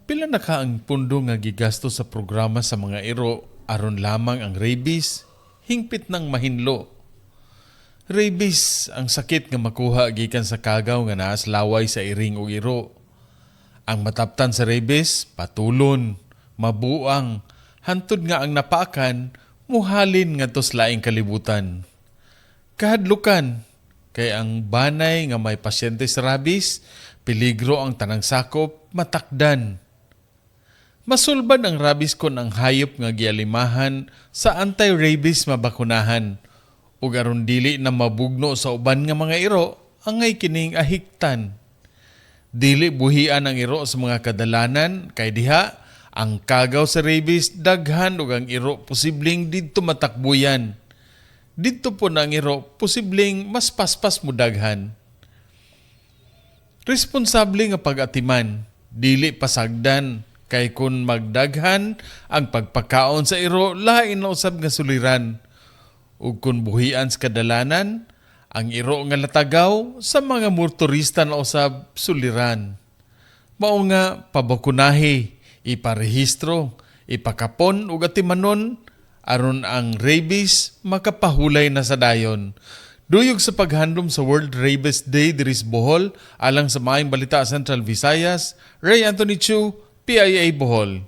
Pila na ka ang pundo nga gigasto sa programa sa mga iro aron lamang ang rabies, hingpit ng mahinlo. Rabies ang sakit nga makuha gikan sa kagaw nga naas laway sa iring o iro. Ang mataptan sa rabies, patulon, mabuang, hantod nga ang napakan, muhalin nga tos laing kalibutan. Kahadlukan, kay ang banay nga may pasyente sa rabies, peligro ang tanang sakop, matakdan. Masulbad ang rabies kon ang hayop nga gialimahan sa anti-rabies mabakunahan ug aron dili na mabugno sa uban nga mga iro angay kining ahiktan. Dili buhian ang iro sa mga kadalanan kay diha ang kagaw sa rabies daghan ug ang iro posibleng didto matakbuyan. Didto po na ang iro posibleng mas paspas mo daghan. Responsable nga pag-atiman, dili pasagdan. Kay kung magdaghan ang pagpakaon sa iro, lain na usab nga suliran. Ug kung buhian sa kadalanan, ang iro nga latagaw sa mga motorista na usab suliran. Mao nga pabakunahi, iparehistro, ipakapon ug atimanon aron ang rabies makapahulay na sa dayon. Duyog sa paghandom sa World Rabies Day diris Bohol alang sa maayong balita Central Visayas, Ray Anthony Chu, PIA Bohol.